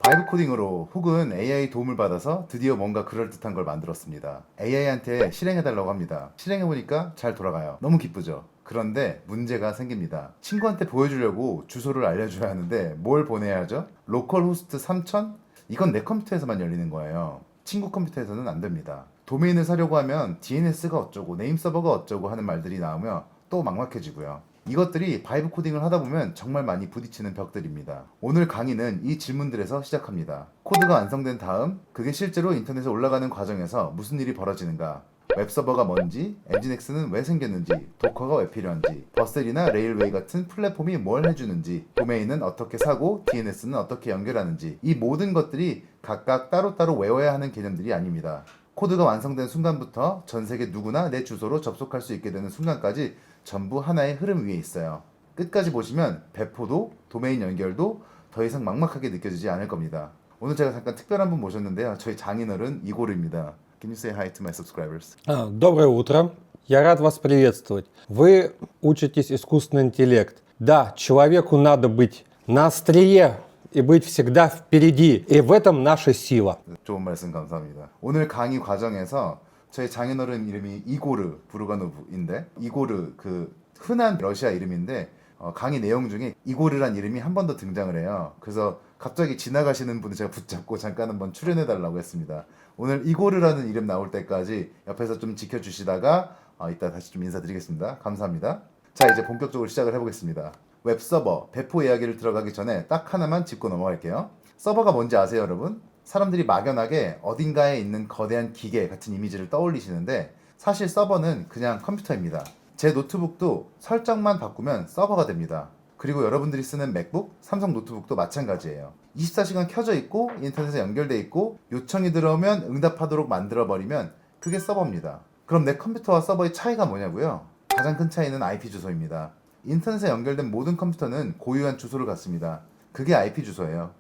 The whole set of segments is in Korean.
바이브 코딩으로 혹은 AI 도움을 받아서 드디어 뭔가 그럴듯한 걸 만들었습니다. AI한테 실행해달라고 합니다. 실행해보니까 잘 돌아가요. 너무 기쁘죠? 그런데 문제가 생깁니다. 친구한테 보여주려고 주소를 알려줘야 하는데 뭘 보내야 하죠? 로컬 호스트 3000? 이건 내 컴퓨터에서만 열리는 거예요. 친구 컴퓨터에서는 안 됩니다. 도메인을 사려고 하면 DNS가 어쩌고 네임 서버가 어쩌고 하는 말들이 나오며 또 막막해지고요. 이것들이 바이브 코딩을 하다 보면 정말 많이 부딪히는 벽들입니다. 오늘 강의는 이 질문들에서 시작합니다. 코드가 완성된 다음 그게 실제로 인터넷에 올라가는 과정에서 무슨 일이 벌어지는가, 웹서버가 뭔지, 엔진엑스는 왜 생겼는지, 도커가 왜 필요한지, 버셀이나 레일웨이 같은 플랫폼이 뭘 해주는지, 도메인은 어떻게 사고 DNS는 어떻게 연결하는지, 이 모든 것들이 각각 따로따로 외워야 하는 개념들이 아닙니다. 코드가 완성된 순간부터 전 세계 누구나 내 주소로 접속할 수 있게 되는 순간까지 전부 하나의 흐름 위에 있어요. 끝까지 보시면 배포도 도메인 연결도 더 이상 막막하게 느껴지지 않을 겁니다. 오늘 제가 잠깐 특별한 분 모셨는데요. 저희 장인어른 이고르입니다. Can you say hi to my subscribers? Доброе утро. Я рад вас приветствовать. Вы учитесь искусственный интеллект. Да, человеку надо быть на острие и быть всегда впереди. И в этом наша сила. 좋은 말씀 감사합니다. 오늘 강의 과정에서 저희 장인어른 이름이 이고르 부르가노브인데 이고르 그 흔한 러시아 이름인데 강의 내용 중에 이고르란 이름이 한 번 더 등장을 해요. 그래서 갑자기 지나가시는 분을 제가 붙잡고 잠깐 한번 출연해 달라고 했습니다. 오늘 이고르라는 이름 나올 때까지 옆에서 좀 지켜주시다가 이따 다시 좀 인사드리겠습니다. 감사합니다. 자, 이제 본격적으로 시작을 해보겠습니다. 웹서버 배포 이야기를 들어가기 전에 딱 하나만 짚고 넘어갈게요. 서버가 뭔지 아세요, 여러분? 사람들이 막연하게 어딘가에 있는 거대한 기계 같은 이미지를 떠올리시는데 사실 서버는 그냥 컴퓨터입니다. 제 노트북도 설정만 바꾸면 서버가 됩니다. 그리고 여러분들이 쓰는 맥북, 삼성 노트북도 마찬가지예요. 24시간 켜져 있고 인터넷에 연결돼 있고 요청이 들어오면 응답하도록 만들어버리면 그게 서버입니다. 그럼 내 컴퓨터와 서버의 차이가 뭐냐고요? 가장 큰 차이는 IP 주소입니다. 인터넷에 연결된 모든 컴퓨터는 고유한 주소를 갖습니다. 그게 IP 주소예요.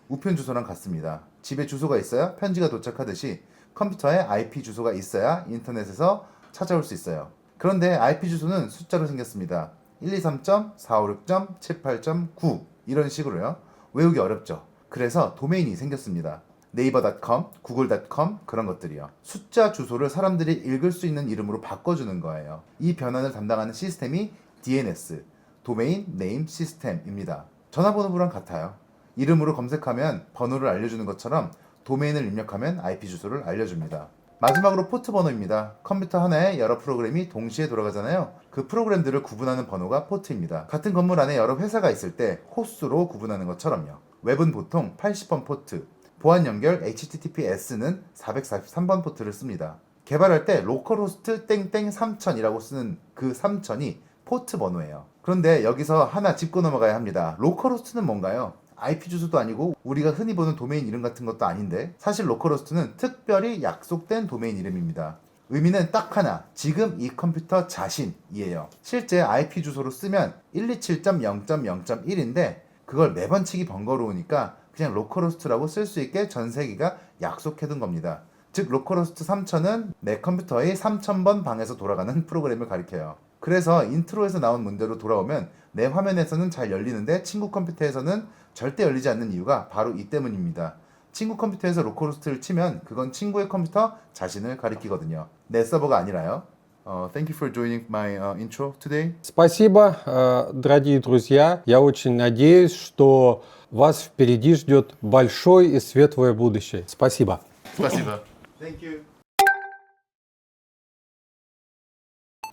우편 주소랑 같습니다. 집에 주소가 있어야 편지가 도착하듯이 컴퓨터에 IP 주소가 있어야 인터넷에서 찾아올 수 있어요. 그런데 IP 주소는 숫자로 생겼습니다. 123.456.78.9 이런 식으로요. 외우기 어렵죠. 그래서 도메인이 생겼습니다. 네이버.com, 구글.com 그런 것들이요. 숫자 주소를 사람들이 읽을 수 있는 이름으로 바꿔주는 거예요. 이 변환을 담당하는 시스템이 DNS, 도메인 네임 시스템입니다. 전화번호부랑 같아요. 이름으로 검색하면 번호를 알려주는 것처럼 도메인을 입력하면 IP 주소를 알려줍니다. 마지막으로 포트 번호입니다. 컴퓨터 하나에 여러 프로그램이 동시에 돌아가잖아요. 그 프로그램들을 구분하는 번호가 포트입니다. 같은 건물 안에 여러 회사가 있을 때 호수로 구분하는 것처럼요. 웹은 보통 80번 포트, 보안 연결 HTTPS는 443번 포트를 씁니다. 개발할 때 로컬호스트 땡땡 3000이라고 쓰는 그 3000이 포트 번호예요. 그런데 여기서 하나 짚고 넘어가야 합니다. 로컬호스트는 뭔가요? IP 주소도 아니고 우리가 흔히 보는 도메인 이름 같은 것도 아닌데 사실 로컬호스트는 특별히 약속된 도메인 이름입니다. 의미는 딱 하나, 지금 이 컴퓨터 자신이에요. 실제 IP 주소로 쓰면 127.0.0.1인데 그걸 매번 치기 번거로우니까 그냥 로컬호스트라고 쓸 수 있게 전 세계가 약속해둔 겁니다. 즉 로컬호스트 3000은 내 컴퓨터의 3000번 방에서 돌아가는 프로그램을 가리켜요. 그래서 인트로에서 나온 문제로 돌아오면 내 화면에서는 잘 열리는데 친구 컴퓨터에서는 절대 열리지 않는 이유가 바로 이 때문입니다. 친구 컴퓨터에서 로컬호스트를 치면 그건 친구의 컴퓨터 자신을 가리키거든요. 내 서버가 아니라요. Thank you for joining my intro today. Спасибо, дорогие друзья. Я очень надеюсь, что вас впереди ждет большое и светлое будущее. Спасибо. Спасибо. Thank you.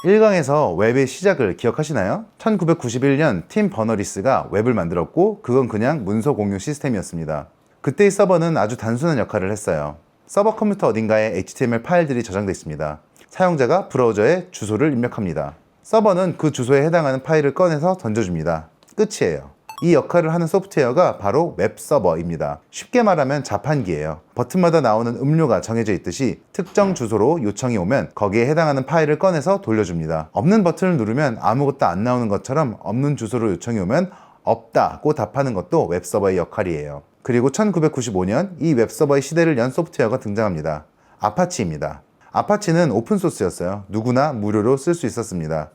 1강에서 웹의 시작을 기억하시나요? 1991년 팀 버너리스가 웹을 만들었고 그건 그냥 문서 공유 시스템이었습니다. 그때의 서버는 아주 단순한 역할을 했어요. 서버 컴퓨터 어딘가에 HTML 파일들이 저장되어 있습니다. 사용자가 브라우저에 주소를 입력합니다. 서버는 그 주소에 해당하는 파일을 꺼내서 던져줍니다. 끝이에요. 이 역할을 하는 소프트웨어가 바로 웹서버입니다. 쉽게 말하면 자판기예요. 버튼마다 나오는 음료가 정해져 있듯이 특정 주소로 요청이 오면 거기에 해당하는 파일을 꺼내서 돌려줍니다. 없는 버튼을 누르면 아무것도 안 나오는 것처럼 없는 주소로 요청이 오면 없다고 답하는 것도 웹서버의 역할이에요. 그리고 1995년 이 웹서버의 시대를 연 소프트웨어가 등장합니다. 아파치입니다. 아파치는 오픈소스였어요. 누구나 무료로 쓸 수 있었습니다.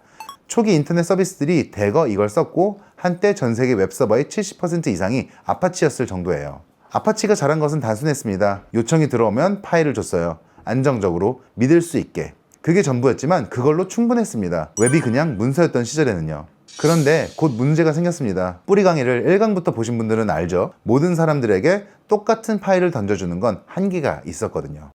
초기 인터넷 서비스들이 대거 이걸 썼고 한때 전 세계 웹서버의 70% 이상이 아파치였을 정도예요. 아파치가 잘한 것은 단순했습니다. 요청이 들어오면 파일을 줬어요. 안정적으로 믿을 수 있게. 그게 전부였지만 그걸로 충분했습니다. 웹이 그냥 문서였던 시절에는요. 그런데 곧 문제가 생겼습니다. 뿌리 강의를 1강부터 보신 분들은 알죠? 모든 사람들에게 똑같은 파일을 던져주는 건 한계가 있었거든요.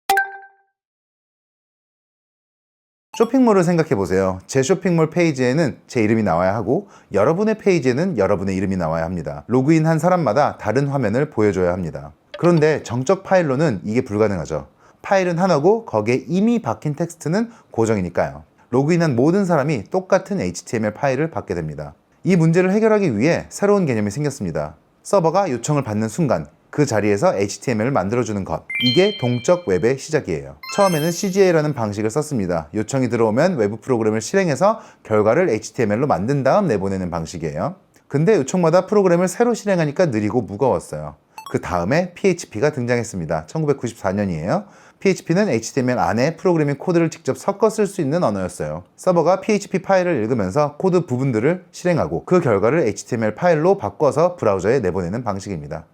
쇼핑몰을 생각해 보세요. 제 쇼핑몰 페이지에는 제 이름이 나와야 하고 여러분의 페이지에는 여러분의 이름이 나와야 합니다. 로그인한 사람마다 다른 화면을 보여줘야 합니다. 그런데 정적 파일로는 이게 불가능하죠. 파일은 하나고 거기에 이미 박힌 텍스트는 고정이니까요. 로그인한 모든 사람이 똑같은 HTML 파일을 받게 됩니다. 이 문제를 해결하기 위해 새로운 개념이 생겼습니다. 서버가 요청을 받는 순간 그 자리에서 HTML을 만들어주는 것. 이게 동적 웹의 시작이에요. 처음에는 CGA라는 방식을 썼습니다. 요청이 들어오면 외부 프로그램을 실행해서 결과를 HTML로 만든 다음 내보내는 방식이에요. 근데 요청마다 프로그램을 새로 실행하니까 느리고 무거웠어요. 그 다음에 PHP가 등장했습니다. 1994년이에요. PHP는 HTML 안에 프로그래밍 코드를 직접 섞어 쓸 수 있는 언어였어요. 서버가 PHP 파일을 읽으면서 코드 부분들을 실행하고 그 결과를 HTML 파일로 바꿔서 브라우저에 내보내는 방식입니다.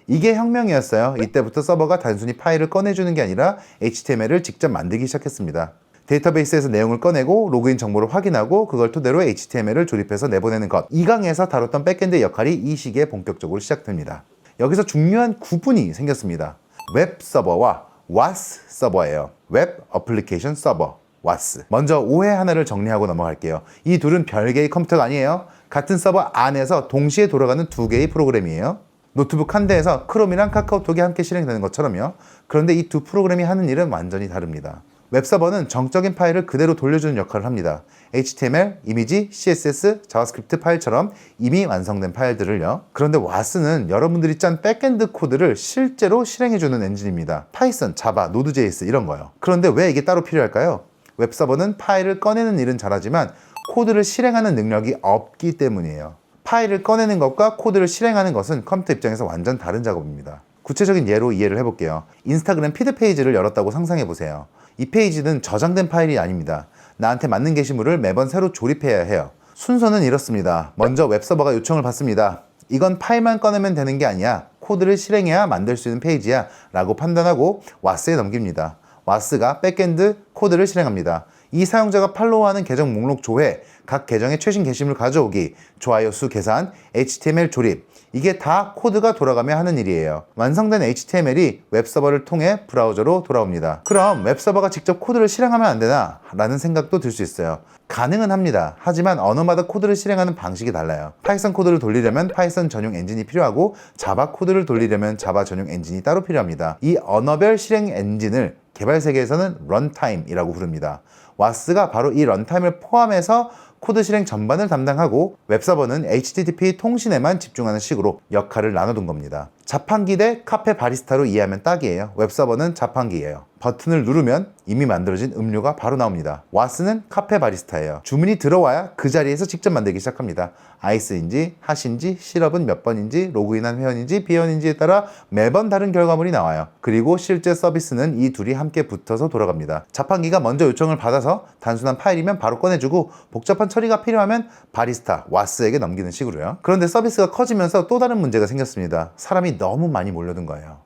이게 혁명이었어요. 이때부터 서버가 단순히 파일을 꺼내주는 게 아니라 HTML을 직접 만들기 시작했습니다. 데이터베이스에서 내용을 꺼내고 로그인 정보를 확인하고 그걸 토대로 HTML을 조립해서 내보내는 것. 2강에서 다뤘던 백엔드의 역할이 이 시기에 본격적으로 시작됩니다. 여기서 중요한 구분이 생겼습니다. 웹 서버와 WAS 서버예요. 웹 어플리케이션 서버, WAS. 먼저 오해 하나를 정리하고 넘어갈게요. 이 둘은 별개의 컴퓨터가 아니에요. 같은 서버 안에서 동시에 돌아가는 두 개의 프로그램이에요. 노트북 한 대에서 크롬이랑 카카오톡이 함께 실행되는 것처럼요. 그런데 이 두 프로그램이 하는 일은 완전히 다릅니다. 웹서버는 정적인 파일을 그대로 돌려주는 역할을 합니다. HTML, 이미지, CSS, 자바스크립트 파일처럼 이미 완성된 파일들을요. 그런데 WAS는 여러분들이 짠 백엔드 코드를 실제로 실행해주는 엔진입니다. 파이썬, 자바, 노드.js 이런 거요. 그런데 왜 이게 따로 필요할까요? 웹서버는 파일을 꺼내는 일은 잘하지만 코드를 실행하는 능력이 없기 때문이에요. 파일을 꺼내는 것과 코드를 실행하는 것은 컴퓨터 입장에서 완전 다른 작업입니다. 구체적인 예로 이해를 해볼게요. 인스타그램 피드 페이지를 열었다고 상상해보세요. 이 페이지는 저장된 파일이 아닙니다. 나한테 맞는 게시물을 매번 새로 조립해야 해요. 순서는 이렇습니다. 먼저 웹서버가 요청을 받습니다. 이건 파일만 꺼내면 되는 게 아니야. 코드를 실행해야 만들 수 있는 페이지야 라고 판단하고 WAS에 넘깁니다. WAS가 백엔드 코드를 실행합니다. 이 사용자가 팔로우하는 계정 목록 조회, 각 계정의 최신 게시물 가져오기, 좋아요 수 계산, HTML 조립, 이게 다 코드가 돌아가며 하는 일이에요. 완성된 HTML이 웹서버를 통해 브라우저로 돌아옵니다. 그럼 웹서버가 직접 코드를 실행하면 안 되나? 라는 생각도 들 수 있어요. 가능은 합니다. 하지만 언어마다 코드를 실행하는 방식이 달라요. 파이썬 코드를 돌리려면 파이썬 전용 엔진이 필요하고 자바 코드를 돌리려면 자바 전용 엔진이 따로 필요합니다. 이 언어별 실행 엔진을 개발 세계에서는 런타임이라고 부릅니다. WAS가 바로 이 런타임을 포함해서 코드 실행 전반을 담당하고 웹서버는 HTTP 통신에만 집중하는 식으로 역할을 나눠둔 겁니다. 자판기 대 카페 바리스타로 이해하면 딱이에요. 웹서버는 자판기예요. 버튼을 누르면 이미 만들어진 음료가 바로 나옵니다. WAS는 카페 바리스타예요. 주문이 들어와야 그 자리에서 직접 만들기 시작합니다. 아이스인지 핫인지 시럽은 몇 번인지 로그인한 회원인지 비회원인지에 따라 매번 다른 결과물이 나와요. 그리고 실제 서비스는 이 둘이 함께 붙어서 돌아갑니다. 자판기가 먼저 요청을 받아서 단순한 파일이면 바로 꺼내주고 복잡한 처리가 필요하면 바리스타, WAS에게 넘기는 식으로요. 그런데 서비스가 커지면서 또 다른 문제가 생겼습니다. 사람이 너무 많이 몰려든 거예요.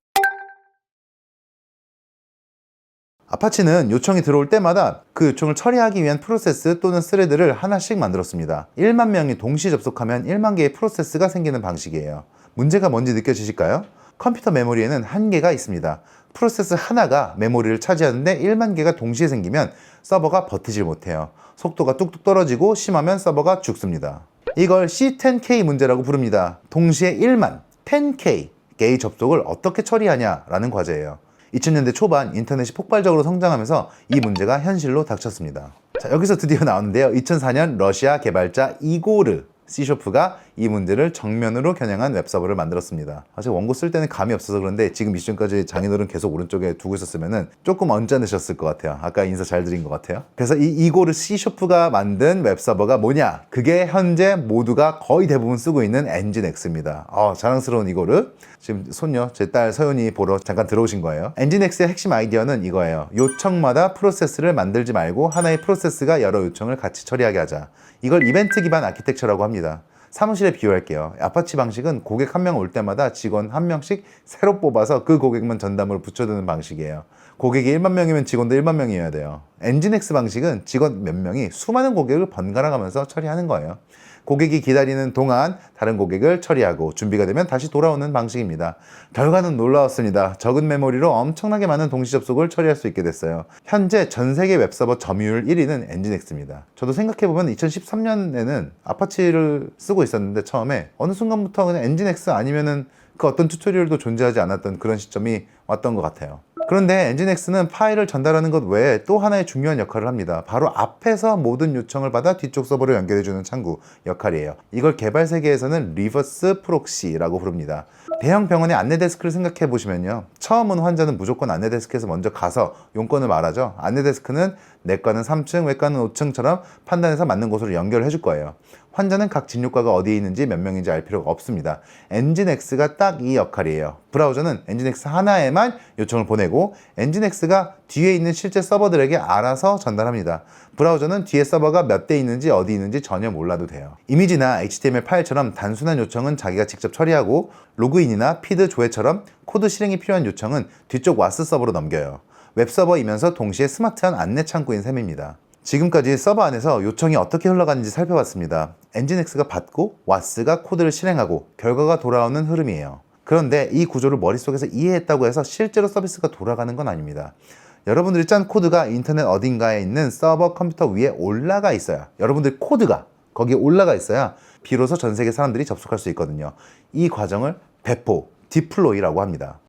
아파치는 요청이 들어올 때마다 그 요청을 처리하기 위한 프로세스 또는 스레드를 하나씩 만들었습니다. 1만 명이 동시에 접속하면 1만 개의 프로세스가 생기는 방식이에요. 문제가 뭔지 느껴지실까요? 컴퓨터 메모리에는 한계가 있습니다. 프로세스 하나가 메모리를 차지하는데 1만 개가 동시에 생기면 서버가 버티질 못해요. 속도가 뚝뚝 떨어지고 심하면 서버가 죽습니다. 이걸 C10K 문제라고 부릅니다. 동시에 1만, 10K 개의 접속을 어떻게 처리하냐라는 과제예요. 2000년대 초반 인터넷이 폭발적으로 성장하면서 이 문제가 현실로 닥쳤습니다. 자, 여기서 드디어 나오는데요. 2004년 러시아 개발자 이고르 C#가 이 문제를 정면으로 겨냥한 웹서버를 만들었습니다. 제가 원고 쓸 때는 감이 없어서 그런데 지금 이 시점까지 장인어른 계속 오른쪽에 두고 있었으면 조금 언짢으셨을 것 같아요. 아까 인사 잘 드린 것 같아요. 그래서 이 이고르 C#가 만든 웹서버가 뭐냐? 그게 현재 모두가 거의 대부분 쓰고 있는 엔진X입니다. 자랑스러운 이고르. 지금 손녀, 제 딸 서윤이 보러 잠깐 들어오신 거예요. 엔진X의 핵심 아이디어는 이거예요. 요청마다 프로세스를 만들지 말고 하나의 프로세스가 여러 요청을 같이 처리하게 하자. 이걸 이벤트 기반 아키텍처라고 합니다. 사무실에 비유할게요. 아파치 방식은 고객 한 명 올 때마다 직원 한 명씩 새로 뽑아서 그 고객만 전담으로 붙여두는 방식이에요. 고객이 1만 명이면 직원도 1만 명이어야 돼요. 엔진엑스 방식은 직원 몇 명이 수많은 고객을 번갈아 가면서 처리하는 거예요. 고객이 기다리는 동안 다른 고객을 처리하고 준비가 되면 다시 돌아오는 방식입니다. 결과는 놀라웠습니다. 적은 메모리로 엄청나게 많은 동시 접속을 처리할 수 있게 됐어요. 현재 전 세계 웹서버 점유율 1위는 엔진엑스입니다. 저도 생각해보면 2013년에는 아파치를 쓰고 있었는데 처음에 어느 순간부터 그냥 엔진엑스 아니면은 그 어떤 튜토리얼도 존재하지 않았던 그런 시점이 왔던 것 같아요. 그런데 엔진엑스는 파일을 전달하는 것 외에 또 하나의 중요한 역할을 합니다. 바로 앞에서 모든 요청을 받아 뒤쪽 서버로 연결해주는 창구 역할이에요. 이걸 개발 세계에서는 리버스 프록시라고 부릅니다. 대형 병원의 안내 데스크를 생각해 보시면요. 처음 온 환자는 무조건 안내 데스크에서 먼저 가서 용건을 말하죠. 안내 데스크는 내과는 3층, 외과는 5층처럼 판단해서 맞는 곳으로 연결해 줄 거예요. 환자는 각 진료과가 어디에 있는지 몇 명인지 알 필요가 없습니다. 엔진엑스가 딱 이 역할이에요. 브라우저는 엔진엑스 하나에만 요청을 보내고 엔진엑스가 뒤에 있는 실제 서버들에게 알아서 전달합니다. 브라우저는 뒤에 서버가 몇 대 있는지 어디 있는지 전혀 몰라도 돼요. 이미지나 HTML 파일처럼 단순한 요청은 자기가 직접 처리하고 로그인이나 피드 조회처럼 코드 실행이 필요한 요청은 뒤쪽 와스 서버로 넘겨요. 웹서버이면서 동시에 스마트한 안내 창구인 셈입니다. 지금까지 서버 안에서 요청이 어떻게 흘러가는지 살펴봤습니다. 엔진엑스가 받고 와스가 코드를 실행하고 결과가 돌아오는 흐름이에요. 그런데 이 구조를 머릿속에서 이해했다고 해서 실제로 서비스가 돌아가는 건 아닙니다. 여러분들이 짠 코드가 인터넷 어딘가에 있는 서버 컴퓨터 위에 올라가 있어야, 여러분들 코드가 거기에 올라가 있어야 비로소 전 세계 사람들이 접속할 수 있거든요. 이 과정을 배포, 디플로이라고 합니다.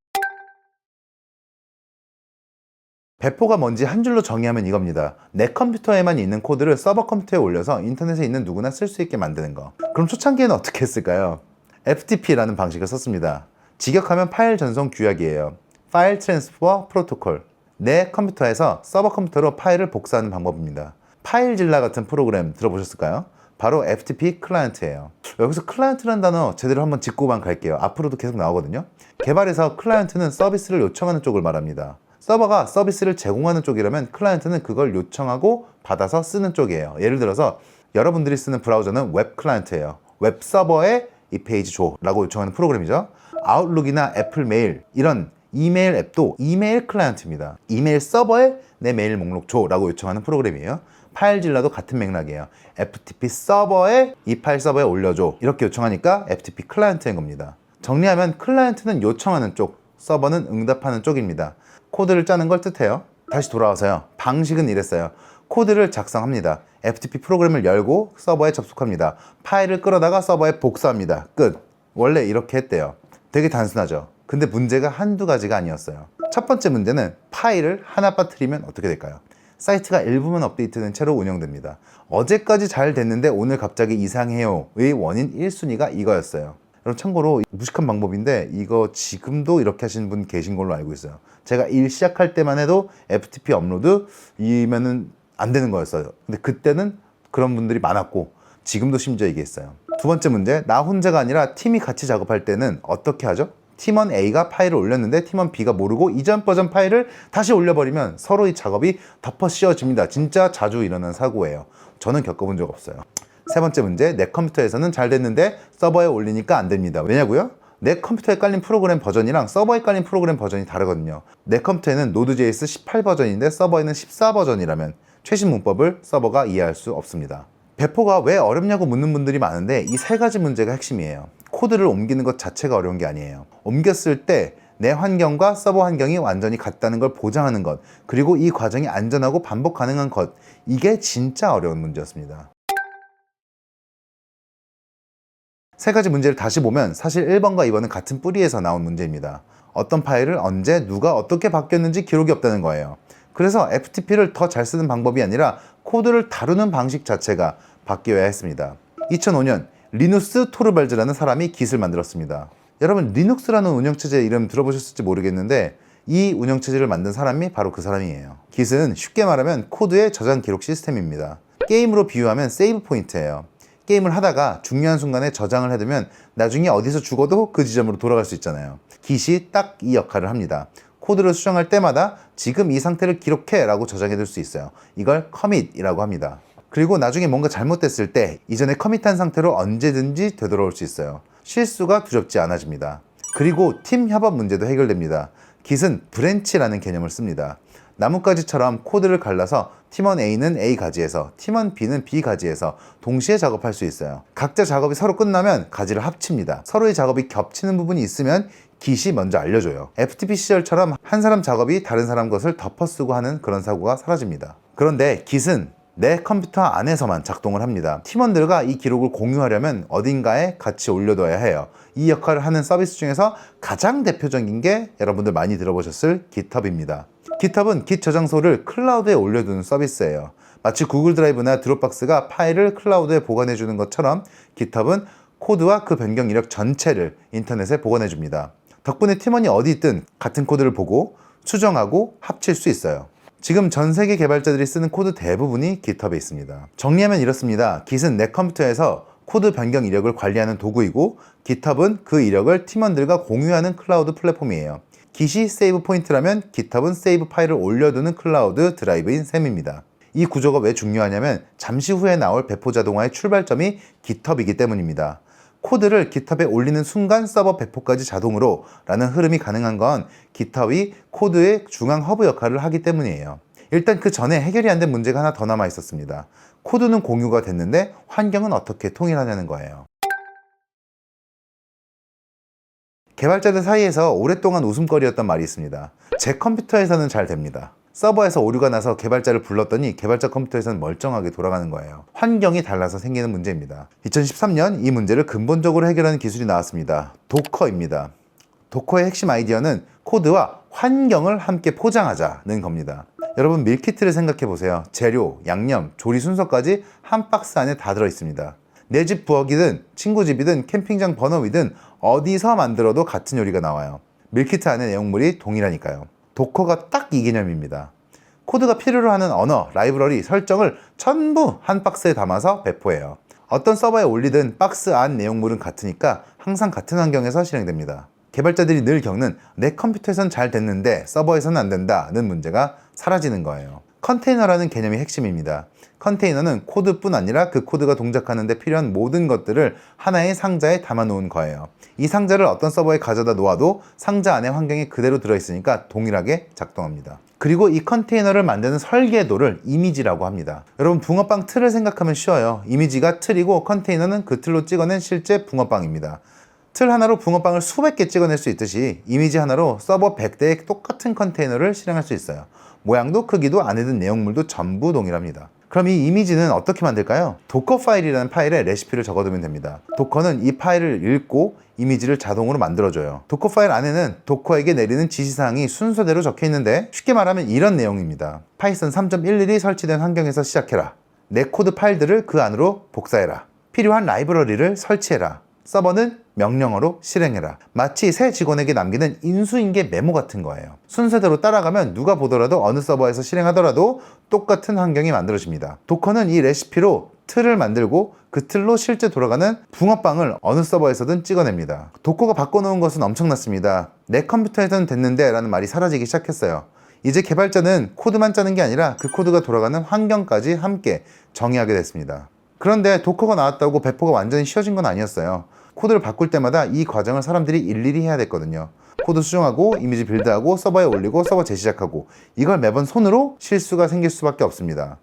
배포가 뭔지 한 줄로 정의하면 이겁니다. 내 컴퓨터에만 있는 코드를 서버 컴퓨터에 올려서 인터넷에 있는 누구나 쓸 수 있게 만드는 거. 그럼 초창기에는 어떻게 했을까요? FTP라는 방식을 썼습니다. 직역하면 파일 전송 규약이에요. 파일 트랜스퍼 프로토콜. 내 컴퓨터에서 서버 컴퓨터로 파일을 복사하는 방법입니다. 파일질라 같은 프로그램 들어보셨을까요? 바로 FTP 클라이언트예요. 여기서 클라이언트라는 단어 제대로 한번 짚고만 갈게요. 앞으로도 계속 나오거든요. 개발에서 클라이언트는 서비스를 요청하는 쪽을 말합니다. 서버가 서비스를 제공하는 쪽이라면 클라이언트는 그걸 요청하고 받아서 쓰는 쪽이에요. 예를 들어서 여러분들이 쓰는 브라우저는 웹 클라이언트예요. 웹 서버에 이 페이지 줘라고 요청하는 프로그램이죠. 아웃룩이나 애플 메일 이런 이메일 앱도 이메일 클라이언트입니다. 이메일 서버에 내 메일 목록 줘라고 요청하는 프로그램이에요. 파일질라도 같은 맥락이에요. FTP 서버에 이 파일 서버에 올려줘 이렇게 요청하니까 FTP 클라이언트인 겁니다. 정리하면 클라이언트는 요청하는 쪽, 서버는 응답하는 쪽입니다. 코드를 짜는 걸 뜻해요. 다시 돌아와서요. 방식은 이랬어요. 코드를 작성합니다. FTP 프로그램을 열고 서버에 접속합니다. 파일을 끌어다가 서버에 복사합니다. 끝. 원래 이렇게 했대요. 되게 단순하죠. 근데 문제가 한두 가지가 아니었어요. 첫 번째 문제는 파일을 하나 빠뜨리면 어떻게 될까요? 사이트가 일부만 업데이트된 채로 운영됩니다. 어제까지 잘 됐는데 오늘 갑자기 이상해요의 원인 1순위가 이거였어요. 여러분 참고로 무식한 방법인데 이거 지금도 이렇게 하시는 분 계신 걸로 알고 있어요. 제가 일 시작할 때만 해도 FTP 업로드이면은 안 되는 거였어요. 근데 그때는 그런 분들이 많았고 지금도 심지어 이게 있어요. 두 번째 문제, 나 혼자가 아니라 팀이 같이 작업할 때는 어떻게 하죠? 팀원 A가 파일을 올렸는데 팀원 B가 모르고 이전 버전 파일을 다시 올려버리면 서로의 작업이 덮어 씌워집니다. 진짜 자주 일어나는 사고예요. 저는 겪어본 적 없어요. 세 번째 문제, 내 컴퓨터에서는 잘 됐는데 서버에 올리니까 안 됩니다. 왜냐고요? 내 컴퓨터에 깔린 프로그램 버전이랑 서버에 깔린 프로그램 버전이 다르거든요. 내 컴퓨터에는 노드.js 18 버전인데 서버에는 14 버전이라면 최신 문법을 서버가 이해할 수 없습니다. 배포가 왜 어렵냐고 묻는 분들이 많은데 이 세 가지 문제가 핵심이에요. 코드를 옮기는 것 자체가 어려운 게 아니에요. 옮겼을 때 내 환경과 서버 환경이 완전히 같다는 걸 보장하는 것, 그리고 이 과정이 안전하고 반복 가능한 것, 이게 진짜 어려운 문제였습니다. 세 가지 문제를 다시 보면 사실 1번과 2번은 같은 뿌리에서 나온 문제입니다. 어떤 파일을 언제 누가 어떻게 바뀌었는지 기록이 없다는 거예요. 그래서 FTP를 더 잘 쓰는 방법이 아니라 코드를 다루는 방식 자체가 바뀌어야 했습니다. 2005년 리누스 토르발즈라는 사람이 깃을 만들었습니다. 여러분 리눅스라는 운영체제 이름 들어보셨을지 모르겠는데 이 운영체제를 만든 사람이 바로 그 사람이에요. 깃은 쉽게 말하면 코드의 저장 기록 시스템입니다. 게임으로 비유하면 세이브 포인트예요. 게임을 하다가 중요한 순간에 저장을 해두면 나중에 어디서 죽어도 그 지점으로 돌아갈 수 있잖아요. 깃이 딱 이 역할을 합니다. 코드를 수정할 때마다 지금 이 상태를 기록해 라고 저장해둘 수 있어요. 이걸 커밋이라고 합니다. 그리고 나중에 뭔가 잘못됐을 때 이전에 커밋한 상태로 언제든지 되돌아올 수 있어요. 실수가 두렵지 않아집니다. 그리고 팀 협업 문제도 해결됩니다. Git은 브랜치라는 개념을 씁니다. 나뭇가지처럼 코드를 갈라서 팀원 A는 A 가지에서, 팀원 B는 B 가지에서 동시에 작업할 수 있어요. 각자 작업이 서로 끝나면 가지를 합칩니다. 서로의 작업이 겹치는 부분이 있으면 Git이 먼저 알려줘요. FTP 시절처럼 한 사람 작업이 다른 사람 것을 덮어쓰고 하는 그런 사고가 사라집니다. 그런데 Git은 내 컴퓨터 안에서만 작동을 합니다. 팀원들과 이 기록을 공유하려면 어딘가에 같이 올려둬야 해요. 이 역할을 하는 서비스 중에서 가장 대표적인 게 여러분들 많이 들어보셨을 GitHub입니다. GitHub은 Git 저장소를 클라우드에 올려두는 서비스예요. 마치 구글 드라이브나 드롭박스가 파일을 클라우드에 보관해주는 것처럼 GitHub은 코드와 그 변경 이력 전체를 인터넷에 보관해줍니다. 덕분에 팀원이 어디 있든 같은 코드를 보고 수정하고 합칠 수 있어요. 지금 전 세계 개발자들이 쓰는 코드 대부분이 GitHub에 있습니다. 정리하면 이렇습니다. Git은 내 컴퓨터에서 코드 변경 이력을 관리하는 도구이고 GitHub은 그 이력을 팀원들과 공유하는 클라우드 플랫폼이에요. Git이 세이브 포인트라면 GitHub은 세이브 파일을 올려두는 클라우드 드라이브인 셈입니다. 이 구조가 왜 중요하냐면 잠시 후에 나올 배포 자동화의 출발점이 GitHub이기 때문입니다. 코드를 GitHub에 올리는 순간 서버 배포까지 자동으로 라는 흐름이 가능한 건 GitHub이 코드의 중앙 허브 역할을 하기 때문이에요. 일단 그 전에 해결이 안 된 문제가 하나 더 남아 있었습니다. 코드는 공유가 됐는데 환경은 어떻게 통일하냐는 거예요. 개발자들 사이에서 오랫동안 웃음거리였던 말이 있습니다. 제 컴퓨터에서는 잘 됩니다. 서버에서 오류가 나서 개발자를 불렀더니 개발자 컴퓨터에서는 멀쩡하게 돌아가는 거예요. 환경이 달라서 생기는 문제입니다. 2013년 이 문제를 근본적으로 해결하는 기술이 나왔습니다. 도커입니다. 도커의 핵심 아이디어는 코드와 환경을 함께 포장하자는 겁니다. 여러분 밀키트를 생각해 보세요. 재료, 양념, 조리 순서까지 한 박스 안에 다 들어 있습니다. 내 집 부엌이든 친구 집이든 캠핑장 버너위든 어디서 만들어도 같은 요리가 나와요. 밀키트 안의 내용물이 동일하니까요. 도커가 딱 이 개념입니다. 코드가 필요로 하는 언어, 라이브러리, 설정을 전부 한 박스에 담아서 배포해요. 어떤 서버에 올리든 박스 안 내용물은 같으니까 항상 같은 환경에서 실행됩니다. 개발자들이 늘 겪는 내 컴퓨터에선 잘 됐는데 서버에서는 안 된다는 문제가 사라지는 거예요. 컨테이너라는 개념이 핵심입니다. 컨테이너는 코드뿐 아니라 그 코드가 동작하는 데 필요한 모든 것들을 하나의 상자에 담아 놓은 거예요. 이 상자를 어떤 서버에 가져다 놓아도 상자 안에 환경이 그대로 들어있으니까 동일하게 작동합니다. 그리고 이 컨테이너를 만드는 설계도를 이미지라고 합니다. 여러분 붕어빵 틀을 생각하면 쉬워요. 이미지가 틀이고 컨테이너는 그 틀로 찍어낸 실제 붕어빵입니다. 틀 하나로 붕어빵을 수백 개 찍어낼 수 있듯이 이미지 하나로 서버 100대의 똑같은 컨테이너를 실행할 수 있어요. 모양도 크기도 안에 든 내용물도 전부 동일합니다. 그럼 이 이미지는 어떻게 만들까요? 도커 파일이라는 파일에 레시피를 적어두면 됩니다. 도커는 이 파일을 읽고 이미지를 자동으로 만들어줘요. 도커 파일 안에는 도커에게 내리는 지시사항이 순서대로 적혀 있는데 쉽게 말하면 이런 내용입니다. 파이썬 3.11이 설치된 환경에서 시작해라. 내 코드 파일들을 그 안으로 복사해라. 필요한 라이브러리를 설치해라. 서버는 명령어로 실행해라. 마치 새 직원에게 남기는 인수인계 메모 같은 거예요. 순서대로 따라가면 누가 보더라도 어느 서버에서 실행하더라도 똑같은 환경이 만들어집니다. 도커는 이 레시피로 틀을 만들고 그 틀로 실제 돌아가는 붕어빵을 어느 서버에서든 찍어냅니다. 도커가 바꿔놓은 것은 엄청났습니다. 내 컴퓨터에서는 됐는데 라는 말이 사라지기 시작했어요. 이제 개발자는 코드만 짜는 게 아니라 그 코드가 돌아가는 환경까지 함께 정의하게 됐습니다. 그런데 도커가 나왔다고 배포가 완전히 쉬워진 건 아니었어요. 코드를 바꿀 때마다 이 과정을 사람들이 일일이 해야 됐거든요. 코드 수정하고 이미지 빌드하고 서버에 올리고 서버 재시작하고 이걸 매번 손으로 실수가 생길 수밖에 없습니다.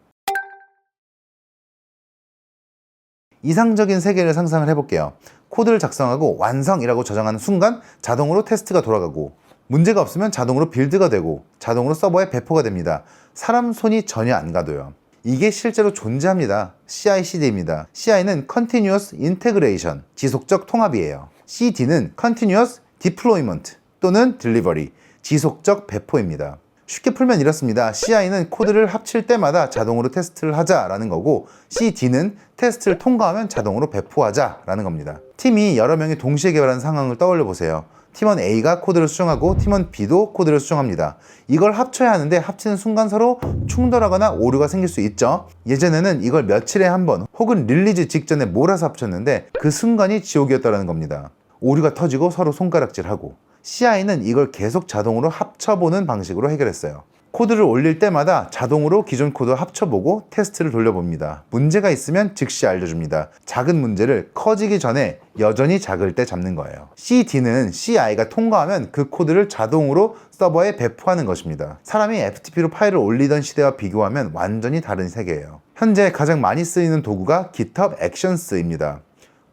이상적인 세계를 상상을 해볼게요. 코드를 작성하고 완성이라고 저장하는 순간 자동으로 테스트가 돌아가고 문제가 없으면 자동으로 빌드가 되고 자동으로 서버에 배포가 됩니다. 사람 손이 전혀 안 가도요. 이게 실제로 존재합니다. CI/CD입니다. CI는 Continuous Integration, 지속적 통합이에요. CD는 Continuous Deployment 또는 Delivery, 지속적 배포입니다. 쉽게 풀면 이렇습니다. CI는 코드를 합칠 때마다 자동으로 테스트를 하자라는 거고 CD는 테스트를 통과하면 자동으로 배포하자라는 겁니다. 팀이 여러 명이 동시에 개발하는 상황을 떠올려 보세요. 팀원 A가 코드를 수정하고 팀원 B도 코드를 수정합니다. 이걸 합쳐야 하는데 합치는 순간 서로 충돌하거나 오류가 생길 수 있죠. 예전에는 이걸 며칠에 한 번 혹은 릴리즈 직전에 몰아서 합쳤는데 그 순간이 지옥이었다는 겁니다. 오류가 터지고 서로 손가락질하고 CI는 이걸 계속 자동으로 합쳐보는 방식으로 해결했어요. 코드를 올릴 때마다 자동으로 기존 코드 합쳐보고 테스트를 돌려봅니다. 문제가 있으면 즉시 알려줍니다. 작은 문제를 커지기 전에 여전히 작을 때 잡는 거예요. CD는 CI가 통과하면 그 코드를 자동으로 서버에 배포하는 것입니다. 사람이 FTP로 파일을 올리던 시대와 비교하면 완전히 다른 세계예요. 현재 가장 많이 쓰이는 도구가 GitHub Actions입니다.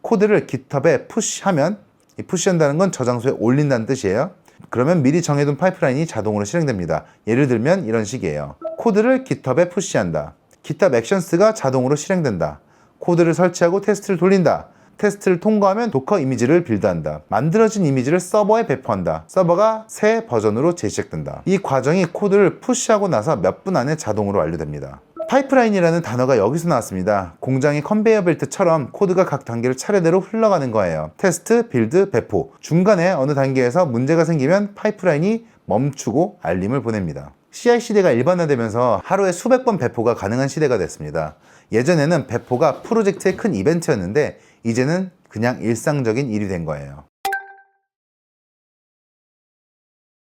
코드를 GitHub에 푸시하면, 이 푸시한다는 건 저장소에 올린다는 뜻이에요. 그러면 미리 정해둔 파이프라인이 자동으로 실행됩니다. 예를 들면 이런 식이에요. 코드를 GitHub에 푸시한다. GitHub Actions가 자동으로 실행된다. 코드를 설치하고 테스트를 돌린다. 테스트를 통과하면 도커 이미지를 빌드한다. 만들어진 이미지를 서버에 배포한다. 서버가 새 버전으로 재시작된다. 이 과정이 코드를 푸시하고 나서 몇 분 안에 자동으로 완료됩니다. 파이프라인이라는 단어가 여기서 나왔습니다. 공장의 컨베이어 벨트처럼 코드가 각 단계를 차례대로 흘러가는 거예요. 테스트, 빌드, 배포. 중간에 어느 단계에서 문제가 생기면 파이프라인이 멈추고 알림을 보냅니다. CI/CD가 일반화되면서 하루에 수백 번 배포가 가능한 시대가 됐습니다. 예전에는 배포가 프로젝트의 큰 이벤트였는데 이제는 그냥 일상적인 일이 된 거예요.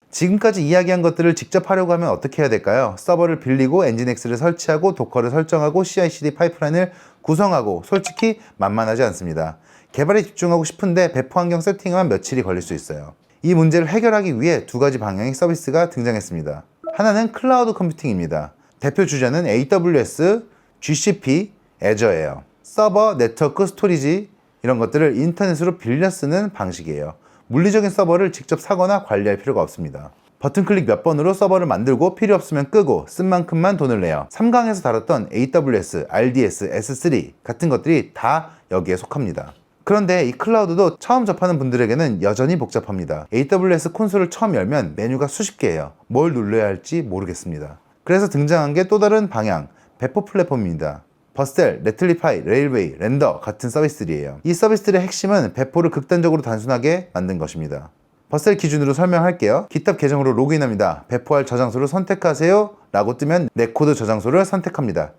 지금까지 이야기한 것들을 직접 하려고 하면 어떻게 해야 될까요? 서버를 빌리고 엔진엑스를 설치하고 도커를 설정하고 CI/CD 파이프라인을 구성하고 솔직히 만만하지 않습니다. 개발에 집중하고 싶은데 배포 환경 세팅하면 며칠이 걸릴 수 있어요. 이 문제를 해결하기 위해 두 가지 방향의 서비스가 등장했습니다. 하나는 클라우드 컴퓨팅입니다. 대표 주자는 AWS, GCP, Azure예요. 서버, 네트워크, 스토리지 이런 것들을 인터넷으로 빌려 쓰는 방식이에요. 물리적인 서버를 직접 사거나 관리할 필요가 없습니다. 버튼 클릭 몇 번으로 서버를 만들고 필요 없으면 끄고 쓴 만큼만 돈을 내요. 3강에서 다뤘던 AWS, RDS, S3 같은 것들이 다 여기에 속합니다. 그런데 이 클라우드도 처음 접하는 분들에게는 여전히 복잡합니다. AWS 콘솔을 처음 열면 메뉴가 수십 개예요. 뭘 눌러야 할지 모르겠습니다. 그래서 등장한 게 또 다른 방향, 배포 플랫폼입니다. 버셀, 네틀리파이, 레일웨이, 렌더 같은 서비스들이에요. 이 서비스들의 핵심은 배포를 극단적으로 단순하게 만든 것입니다. 버셀 기준으로 설명할게요. GitHub 계정으로 로그인합니다. 배포할 저장소를 선택하세요 라고 뜨면 내 코드 저장소를 선택합니다.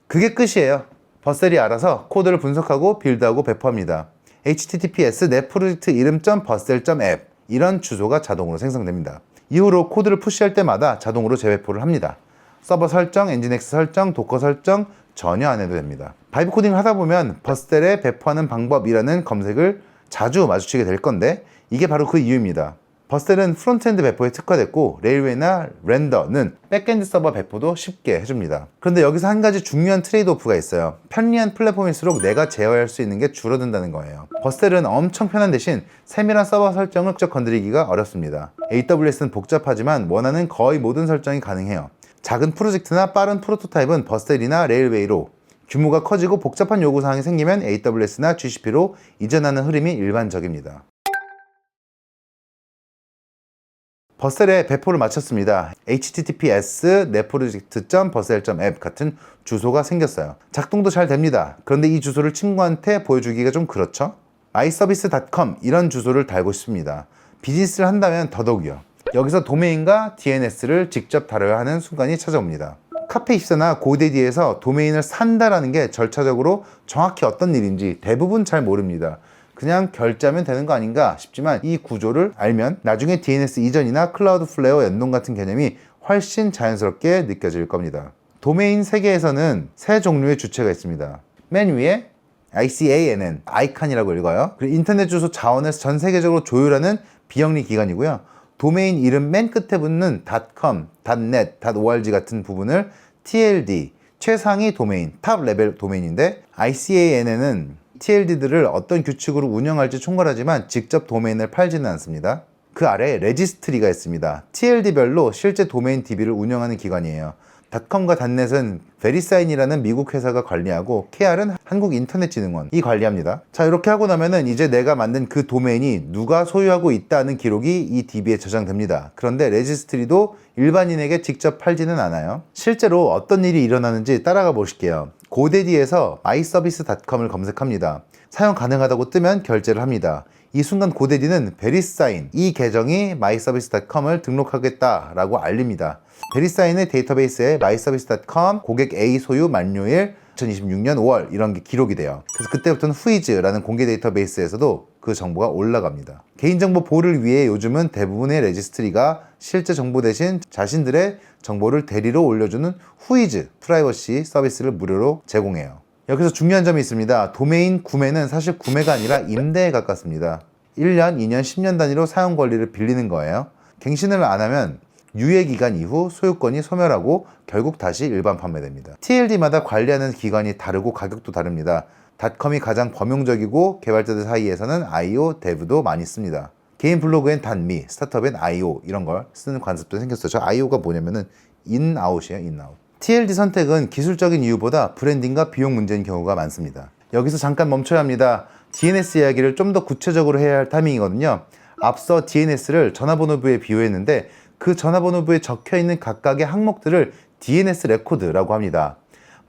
그게 끝이에요. 버셀이 알아서 코드를 분석하고 빌드하고 배포합니다. https 내 프로젝트 이름.버셀.app 이런 주소가 자동으로 생성됩니다. 이후로 코드를 푸시할 때마다 자동으로 재배포를 합니다. 서버 설정, 엔진엑스 설정, 도커 설정 전혀 안 해도 됩니다. 바이브 코딩을 하다 보면 버셀에 배포하는 방법이라는 검색을 자주 마주치게 될 건데 이게 바로 그 이유입니다. 버셀은 프론트엔드 배포에 특화됐고 레일웨이나 렌더는 백엔드 서버 배포도 쉽게 해줍니다. 그런데 여기서 한 가지 중요한 트레이드오프가 있어요. 편리한 플랫폼일수록 내가 제어할 수 있는 게 줄어든다는 거예요. 버셀은 엄청 편한 대신 세밀한 서버 설정을 직접 건드리기가 어렵습니다. AWS는 복잡하지만 원하는 거의 모든 설정이 가능해요. 작은 프로젝트나 빠른 프로토타입은 버셀이나 레일웨이로, 규모가 커지고 복잡한 요구사항이 생기면 AWS나 GCP로 이전하는 흐름이 일반적입니다. 버셀에 배포를 마쳤습니다. https 내프로젝트.버셀.app 같은 주소가 생겼어요. 작동도 잘 됩니다. 그런데 이 주소를 친구한테 보여주기가 좀 그렇죠? myservice.com 이런 주소를 달고 싶습니다. 비즈니스를 한다면 더더욱이요. 여기서 도메인과 DNS를 직접 다뤄야 하는 순간이 찾아옵니다. 카페24나 고데디에서 도메인을 산다라는 게 절차적으로 정확히 어떤 일인지 대부분 잘 모릅니다. 그냥 결제하면 되는 거 아닌가 싶지만 이 구조를 알면 나중에 DNS 이전이나 클라우드플레어 연동 같은 개념이 훨씬 자연스럽게 느껴질 겁니다. 도메인 세계에서는 세 종류의 주체가 있습니다. 맨 위에 ICANN, 아이칸이라고 읽어요. 그리고 인터넷 주소 자원을 전 세계적으로 조율하는 비영리 기관이고요. 도메인 이름 맨 끝에 붙는 .com, .net, .org 같은 부분을 TLD, 최상위 도메인, 탑 레벨 도메인인데 ICANN은 TLD들을 어떤 규칙으로 운영할지 총괄하지만 직접 도메인을 팔지는 않습니다. 그 아래에 레지스트리가 있습니다. TLD별로 실제 도메인 DB를 운영하는 기관이에요. .com과 .net은 베리사인이라는 미국 회사가 관리하고 KR은 한국인터넷진흥원이 관리합니다. 자, 이렇게 하고 나면은 이제 내가 만든 그 도메인이 누가 소유하고 있다는 기록이 이 DB에 저장됩니다. 그런데 레지스트리도 일반인에게 직접 팔지는 않아요. 실제로 어떤 일이 일어나는지 따라가 보실게요. 고데디에서 myservice.com을 검색합니다. 사용 가능하다고 뜨면 결제를 합니다. 이 순간 고데디는 베리사인, 이 계정이 myservice.com을 등록하겠다라고 알립니다. 베리사인의 데이터베이스에 myservice.com 고객 A 소유 만료일 2026년 5월 이런 게 기록이 돼요. 그래서 그때부터는 후이즈라는 공개 데이터베이스에서도 그 정보가 올라갑니다. 개인정보 보호를 위해 요즘은 대부분의 레지스트리가 실제 정보 대신 자신들의 정보를 대리로 올려주는 후이즈 프라이버시 서비스를 무료로 제공해요. 여기서 중요한 점이 있습니다. 도메인 구매는 사실 구매가 아니라 임대에 가깝습니다. 1년, 2년, 10년 단위로 사용 권리를 빌리는 거예요. 갱신을 안 하면 유예기간 이후 소유권이 소멸하고 결국 다시 일반 판매됩니다. TLD마다 관리하는 기관이 다르고 가격도 다릅니다. 닷컴이 가장 범용적이고 개발자들 사이에서는 IO, dev도 많이 씁니다. 개인 블로그엔 단미, 스타트업엔 IO 이런 걸 쓰는 관습도 생겼어요. 저 IO가 뭐냐면은 in-out이에요. in-out. TLD 선택은 기술적인 이유보다 브랜딩과 비용 문제인 경우가 많습니다. 여기서 잠깐 멈춰야 합니다. DNS 이야기를 좀 더 구체적으로 해야 할 타이밍이거든요. 앞서 DNS를 전화번호부에 비유했는데 그 전화번호부에 적혀있는 각각의 항목들을 DNS 레코드라고 합니다.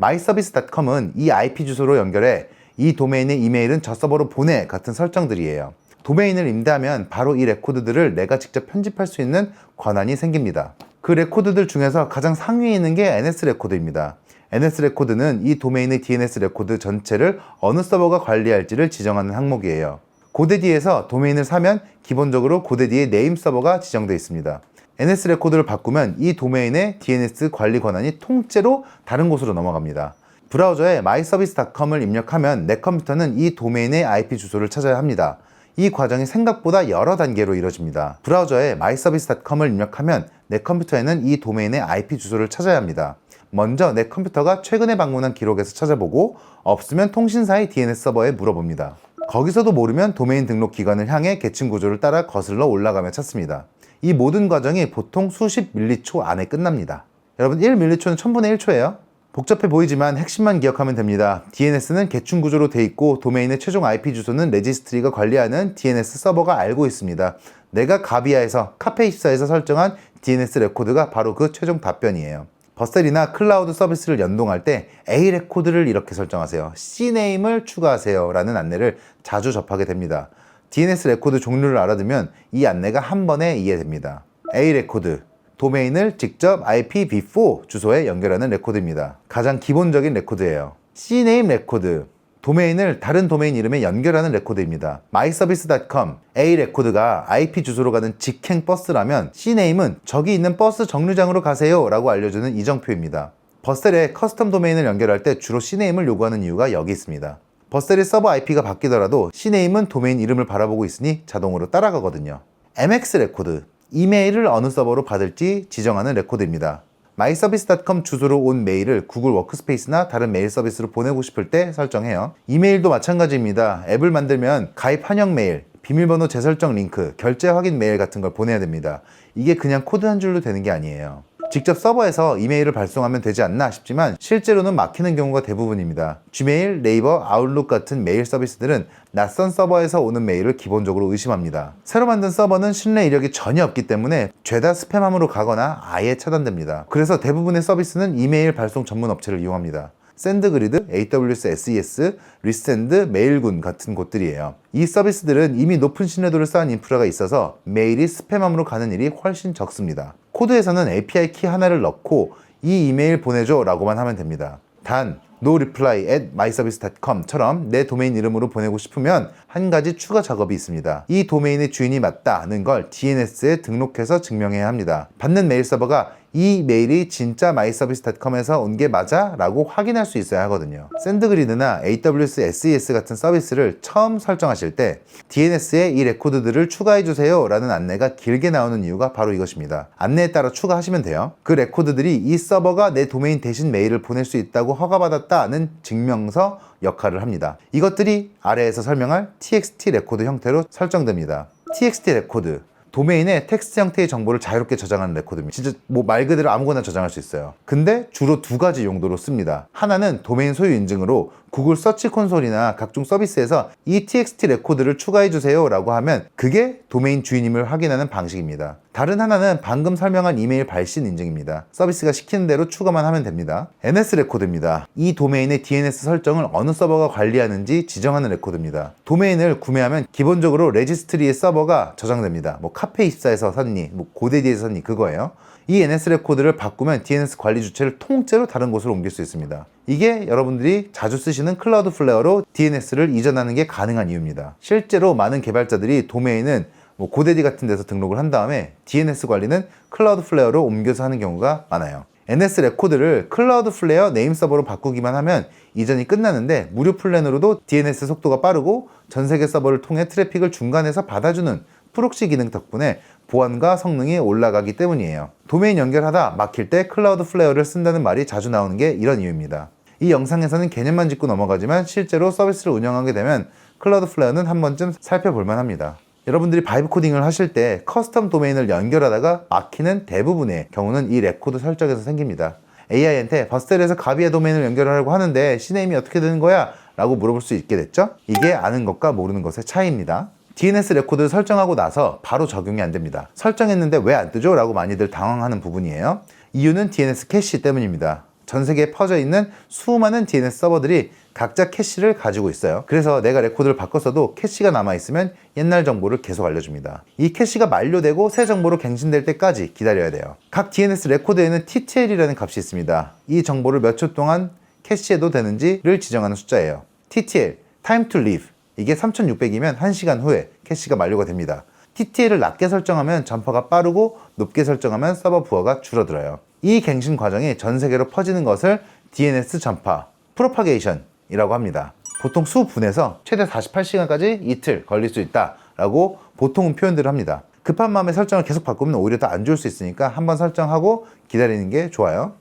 myservice.com은 이 IP 주소로 연결해 이 도메인의 이메일은 저 서버로 보내 같은 설정들이에요. 도메인을 임대하면 바로 이 레코드들을 내가 직접 편집할 수 있는 권한이 생깁니다. 그 레코드들 중에서 가장 상위에 있는 게 NS 레코드입니다. NS 레코드는 이 도메인의 DNS 레코드 전체를 어느 서버가 관리할지를 지정하는 항목이에요. 고데디에서 도메인을 사면 기본적으로 고데디의 네임 서버가 지정되어 있습니다. NS 레코드를 바꾸면 이 도메인의 DNS 관리 권한이 통째로 다른 곳으로 넘어갑니다. 브라우저에 myservice.com을 입력하면 내 컴퓨터는 이 도메인의 IP 주소를 찾아야 합니다. 이 과정이 생각보다 여러 단계로 이루어집니다. 브라우저에 myservice.com을 입력하면 내 컴퓨터에는 이 도메인의 IP 주소를 찾아야 합니다. 먼저 내 컴퓨터가 최근에 방문한 기록에서 찾아보고 없으면 통신사의 DNS 서버에 물어봅니다. 거기서도 모르면 도메인 등록 기관을 향해 계층 구조를 따라 거슬러 올라가며 찾습니다. 이 모든 과정이 보통 수십 밀리초 안에 끝납니다. 여러분 1밀리초는 1000분의 1초예요. 복잡해 보이지만 핵심만 기억하면 됩니다. DNS는 계층 구조로 돼 있고 도메인의 최종 IP 주소는 레지스트리가 관리하는 DNS 서버가 알고 있습니다. 내가 가비아에서 카페24에서 설정한 DNS 레코드가 바로 그 최종 답변이에요. 버셀이나 클라우드 서비스를 연동할 때 A 레코드를 이렇게 설정하세요. CNAM을 추가하세요 라는 안내를 자주 접하게 됩니다. DNS 레코드 종류를 알아두면 이 안내가 한 번에 이해됩니다. A 레코드, 도메인을 직접 IPv4 주소에 연결하는 레코드입니다. 가장 기본적인 레코드예요. CNAME 레코드, 도메인을 다른 도메인 이름에 연결하는 레코드입니다. myservice.com, A 레코드가 IP 주소로 가는 직행 버스라면 CNAME은 저기 있는 버스 정류장으로 가세요 라고 알려주는 이정표입니다. 버셀에 커스텀 도메인을 연결할 때 주로 CNAME을 요구하는 이유가 여기 있습니다. 버셀의 서버 IP가 바뀌더라도 CNAME은 도메인 이름을 바라보고 있으니 자동으로 따라가거든요. MX 레코드, 이메일을 어느 서버로 받을지 지정하는 레코드입니다. myservice.com 주소로 온 메일을 구글 워크스페이스나 다른 메일 서비스로 보내고 싶을 때 설정해요. 이메일도 마찬가지입니다. 앱을 만들면 가입 환영 메일, 비밀번호 재설정 링크, 결제 확인 메일 같은 걸 보내야 됩니다. 이게 그냥 코드 한 줄로 되는 게 아니에요. 직접 서버에서 이메일을 발송하면 되지 않나 싶지만 실제로는 막히는 경우가 대부분입니다. Gmail, 네이버, 아웃룩 같은 메일 서비스들은 낯선 서버에서 오는 메일을 기본적으로 의심합니다. 새로 만든 서버는 신뢰 이력이 전혀 없기 때문에 죄다 스팸함으로 가거나 아예 차단됩니다. 그래서 대부분의 서비스는 이메일 발송 전문 업체를 이용합니다. 샌드그리드, AWS SES, 리센드, 메일군 같은 곳들이에요. 이 서비스들은 이미 높은 신뢰도를 쌓은 인프라가 있어서 메일이 스팸함으로 가는 일이 훨씬 적습니다. 코드에서는 API 키 하나를 넣고 이 이메일 보내줘 라고만 하면 됩니다. 단 noreply@myservice.com처럼 내 도메인 이름으로 보내고 싶으면 한 가지 추가 작업이 있습니다. 이 도메인의 주인이 맞다는 걸 DNS에 등록해서 증명해야 합니다. 받는 메일 서버가 이 메일이 진짜 myservice.com에서 온 게 맞아? 라고 확인할 수 있어야 하거든요. 샌드그리드나 AWS SES 같은 서비스를 처음 설정하실 때 DNS에 이 레코드들을 추가해주세요 라는 안내가 길게 나오는 이유가 바로 이것입니다. 안내에 따라 추가하시면 돼요. 그 레코드들이 이 서버가 내 도메인 대신 메일을 보낼 수 있다고 허가받았다는 증명서 역할을 합니다. 이것들이 아래에서 설명할 TXT 레코드 형태로 설정됩니다. TXT 레코드, 도메인에 텍스트 형태의 정보를 자유롭게 저장하는 레코드입니다. 진짜 뭐 말 그대로 아무거나 저장할 수 있어요. 근데 주로 두 가지 용도로 씁니다. 하나는 도메인 소유 인증으로 구글 서치 콘솔이나 각종 서비스에서 이 TXT 레코드를 추가해주세요 라고 하면 그게 도메인 주인임을 확인하는 방식입니다. 다른 하나는 방금 설명한 이메일 발신 인증입니다. 서비스가 시키는 대로 추가만 하면 됩니다. NS 레코드입니다. 이 도메인의 DNS 설정을 어느 서버가 관리하는지 지정하는 레코드입니다. 도메인을 구매하면 기본적으로 레지스트리의 서버가 저장됩니다. 뭐 카페24에서 샀니, 뭐 고데디에서 샀니 그거예요. 이 NS 레코드를 바꾸면 DNS 관리 주체를 통째로 다른 곳으로 옮길 수 있습니다. 이게 여러분들이 자주 쓰시는 클라우드 플레어로 DNS를 이전하는 게 가능한 이유입니다. 실제로 많은 개발자들이 도메인은 뭐 고데디 같은 데서 등록을 한 다음에 DNS 관리는 클라우드 플레어로 옮겨서 하는 경우가 많아요. NS 레코드를 클라우드 플레어 네임 서버로 바꾸기만 하면 이전이 끝나는데 무료 플랜으로도 DNS 속도가 빠르고 전 세계 서버를 통해 트래픽을 중간에서 받아주는 프록시 기능 덕분에 보안과 성능이 올라가기 때문이에요. 도메인 연결하다 막힐 때 클라우드 플레어를 쓴다는 말이 자주 나오는 게 이런 이유입니다. 이 영상에서는 개념만 짚고 넘어가지만 실제로 서비스를 운영하게 되면 클라우드 플레어는 한 번쯤 살펴볼만 합니다. 여러분들이 바이브 코딩을 하실 때 커스텀 도메인을 연결하다가 막히는 대부분의 경우는 이 레코드 설정에서 생깁니다. AI한테 버스텔에서 가비아 도메인을 연결하려고 하는데 CNAM이 어떻게 되는 거야? 라고 물어볼 수 있게 됐죠? 이게 아는 것과 모르는 것의 차이입니다. DNS 레코드를 설정하고 나서 바로 적용이 안 됩니다. 설정했는데 왜 안 뜨죠? 라고 많이들 당황하는 부분이에요. 이유는 DNS 캐시 때문입니다. 전 세계에 퍼져 있는 수많은 DNS 서버들이 각자 캐시를 가지고 있어요. 그래서 내가 레코드를 바꿨어도 캐시가 남아있으면 옛날 정보를 계속 알려줍니다. 이 캐시가 만료되고 새 정보로 갱신될 때까지 기다려야 돼요. 각 DNS 레코드에는 TTL이라는 값이 있습니다. 이 정보를 몇 초 동안 캐시해도 되는지를 지정하는 숫자예요. TTL, Time to Leave. 이게 3600이면 1시간 후에 캐시가 만료가 됩니다. TTL을 낮게 설정하면 점퍼가 빠르고 높게 설정하면 서버 부하가 줄어들어요. 이 갱신 과정이 전 세계로 퍼지는 것을 DNS 전파, 프로파게이션이라고 합니다. 보통 수분에서 최대 48시간까지 이틀 걸릴 수 있다라고 보통은 표현들을 합니다. 급한 마음에 설정을 계속 바꾸면 오히려 더 안 좋을 수 있으니까 한번 설정하고 기다리는 게 좋아요.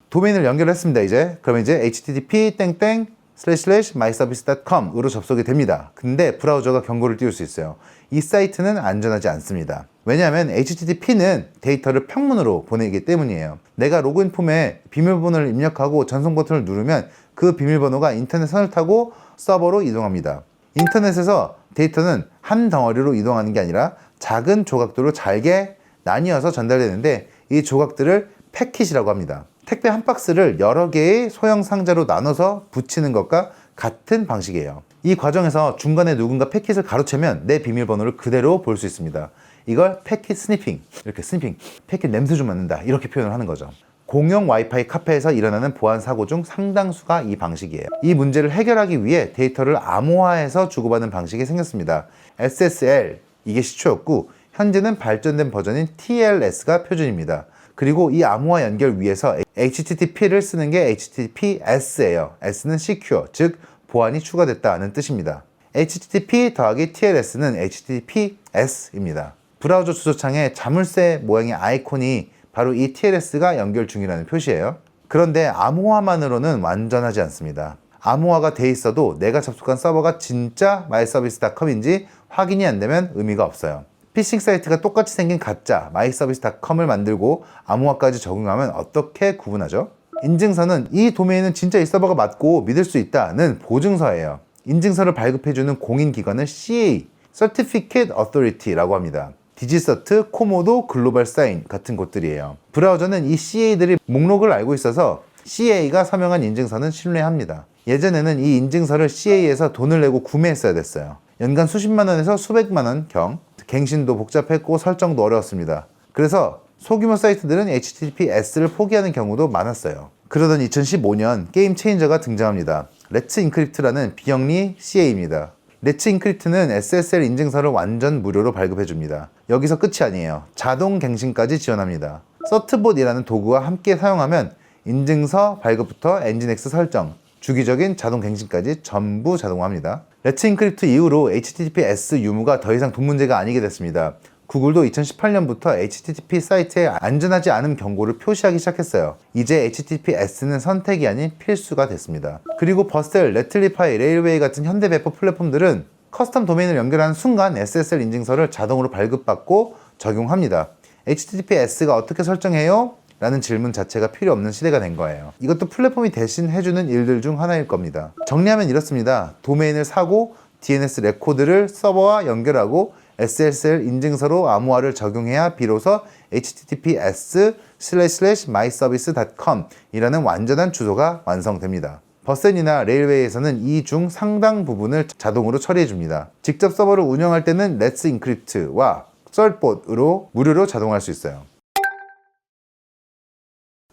도메인을 연결했습니다. 그럼 이제 http://myservice.com으로 접속이 됩니다. 근데 브라우저가 경고를 띄울 수 있어요. 이 사이트는 안전하지 않습니다. 왜냐하면 HTTP는 데이터를 평문으로 보내기 때문이에요. 내가 로그인 폼에 비밀번호를 입력하고 전송 버튼을 누르면 그 비밀번호가 인터넷 선을 타고 서버로 이동합니다. 인터넷에서 데이터는 한 덩어리로 이동하는 게 아니라 작은 조각들로 잘게 나뉘어서 전달되는데 이 조각들을 패킷이라고 합니다. 택배 한 박스를 여러 개의 소형 상자로 나눠서 붙이는 것과 같은 방식이에요. 이 과정에서 중간에 누군가 패킷을 가로채면 내 비밀번호를 그대로 볼 수 있습니다. 이걸 패킷 스니핑, 이렇게 스니핑, 패킷 냄새 좀 맡는다 이렇게 표현을 하는 거죠. 공용 와이파이 카페에서 일어나는 보안 사고 중 상당수가 이 방식이에요. 이 문제를 해결하기 위해 데이터를 암호화해서 주고받는 방식이 생겼습니다. SSL, 이게 시초였고 현재는 발전된 버전인 TLS가 표준입니다. 그리고 이 암호화 연결 위에서 HTTP를 쓰는 게 HTTPS예요. S는 Secure, 즉 보안이 추가됐다는 뜻입니다. HTTP 더하기 TLS는 HTTPS입니다. 브라우저 주소창에 자물쇠 모양의 아이콘이 바로 이 TLS가 연결 중이라는 표시예요. 그런데 암호화만으로는 완전하지 않습니다. 암호화가 돼 있어도 내가 접속한 서버가 진짜 myservice.com인지 확인이 안 되면 의미가 없어요. 피싱 사이트가 똑같이 생긴 가짜 myservice.com을 만들고 암호화까지 적용하면 어떻게 구분하죠? 인증서는 이 도메인은 진짜 이 서버가 맞고 믿을 수 있다는 보증서예요. 인증서를 발급해주는 공인기관은 CA, Certificate Authority라고 합니다. 디지서트, 코모도, 글로벌 사인 같은 곳들이에요. 브라우저는 이 CA들이 목록을 알고 있어서 CA가 서명한 인증서는 신뢰합니다. 예전에는 이 인증서를 CA에서 돈을 내고 구매했어야 됐어요. 연간 수십만 원에서 수백만 원 경. 갱신도 복잡했고 설정도 어려웠습니다. 그래서 소규모 사이트들은 HTTPS를 포기하는 경우도 많았어요. 그러던 2015년 게임 체인저가 등장합니다. Let's Encrypt라는 비영리 CA입니다. Let's Encrypt는 SSL 인증서를 완전 무료로 발급해줍니다. 여기서 끝이 아니에요. 자동 갱신까지 지원합니다. 서트봇이라는 도구와 함께 사용하면 인증서 발급부터 엔진X 설정, 주기적인 자동 갱신까지 전부 자동화합니다. Let's Encrypt 이후로 HTTPS 유무가 더 이상 돈 문제가 아니게 됐습니다. 구글도 2018년부터 HTTP 사이트에 안전하지 않은 경고를 표시하기 시작했어요. 이제 HTTPS는 선택이 아닌 필수가 됐습니다. 그리고 버스텔, 레틀리파이, 레일웨이 같은 현대 배포 플랫폼들은 커스텀 도메인을 연결하는 순간 SSL 인증서를 자동으로 발급받고 적용합니다. HTTPS가 어떻게 설정해요? 라는 질문 자체가 필요 없는 시대가 된 거예요. 이것도 플랫폼이 대신 해주는 일들 중 하나일 겁니다. 정리하면 이렇습니다. 도메인을 사고 DNS 레코드를 서버와 연결하고 SSL 인증서로 암호화를 적용해야 비로소 https://myservice.com 이라는 완전한 주소가 완성됩니다. 버센이나 레일웨이에서는 이 중 상당 부분을 자동으로 처리해줍니다. 직접 서버를 운영할 때는 Let's Encrypt와 Certbot으로 무료로 자동할 수 있어요.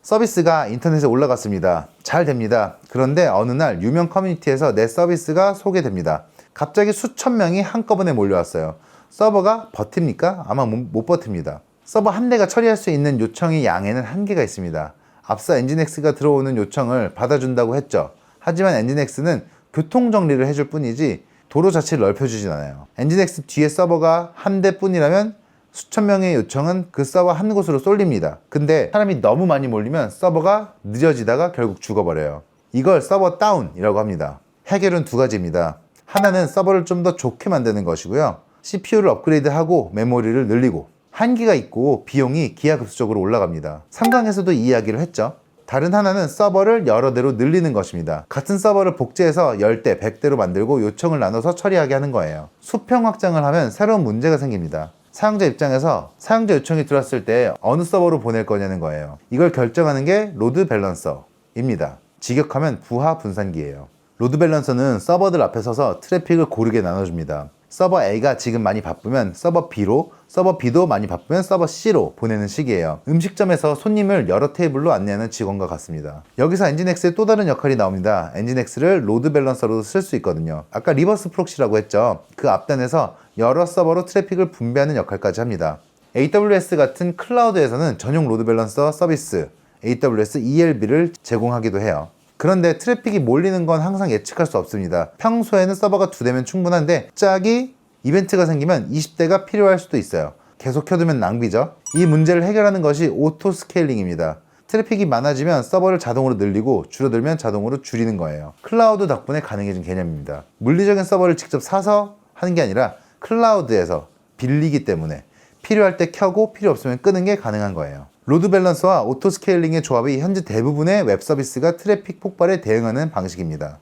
서비스가 인터넷에 올라갔습니다. 잘 됩니다. 그런데 어느 날 유명 커뮤니티에서 내 서비스가 소개됩니다. 갑자기 수천 명이 한꺼번에 몰려왔어요. 서버가 버팁니까? 아마 못 버팁니다. 서버 한 대가 처리할 수 있는 요청의 양에는 한계가 있습니다. 앞서 엔진엑스가 들어오는 요청을 받아준다고 했죠. 하지만 엔진엑스는 교통정리를 해줄 뿐이지 도로 자체를 넓혀주진 않아요. 엔진엑스 뒤에 서버가 한 대뿐이라면 수천 명의 요청은 그 서버 한 곳으로 쏠립니다. 근데 사람이 너무 많이 몰리면 서버가 늦어지다가 결국 죽어버려요. 이걸 서버 다운이라고 합니다. 해결은 두 가지입니다. 하나는 서버를 좀 더 좋게 만드는 것이고요. CPU를 업그레이드하고 메모리를 늘리고, 한계가 있고 비용이 기하급수적으로 올라갑니다. 3강에서도 이 이야기를 했죠. 다른 하나는 서버를 여러 대로 늘리는 것입니다. 같은 서버를 복제해서 10대, 100대로 만들고 요청을 나눠서 처리하게 하는 거예요. 수평 확장을 하면 새로운 문제가 생깁니다. 사용자 입장에서 사용자 요청이 들어왔을 때 어느 서버로 보낼 거냐는 거예요. 이걸 결정하는 게 로드 밸런서입니다. 직역하면 부하 분산기예요. 로드 밸런서는 서버들 앞에 서서 트래픽을 고르게 나눠줍니다. 서버 A가 지금 많이 바쁘면 서버 B로, 서버 B도 많이 바쁘면 서버 C로 보내는 식이에요. 음식점에서 손님을 여러 테이블로 안내하는 직원과 같습니다. 여기서 엔진엑스의 또 다른 역할이 나옵니다. 엔진엑스를 로드 밸런서로도 쓸 수 있거든요. 아까 리버스 프록시라고 했죠. 그 앞단에서 여러 서버로 트래픽을 분배하는 역할까지 합니다. AWS 같은 클라우드에서는 전용 로드 밸런서 서비스 AWS ELB를 제공하기도 해요. 그런데 트래픽이 몰리는 건 항상 예측할 수 없습니다. 평소에는 서버가 2대면 충분한데 갑자기 이벤트가 생기면 20대가 필요할 수도 있어요. 계속 켜두면 낭비죠. 이 문제를 해결하는 것이 오토 스케일링입니다. 트래픽이 많아지면 서버를 자동으로 늘리고 줄어들면 자동으로 줄이는 거예요. 클라우드 덕분에 가능해진 개념입니다. 물리적인 서버를 직접 사서 하는 게 아니라 클라우드에서 빌리기 때문에 필요할 때 켜고 필요 없으면 끄는 게 가능한 거예요. 로드 밸런서와 오토 스케일링의 조합이 현재 대부분의 웹 서비스가 트래픽 폭발에 대응하는 방식입니다.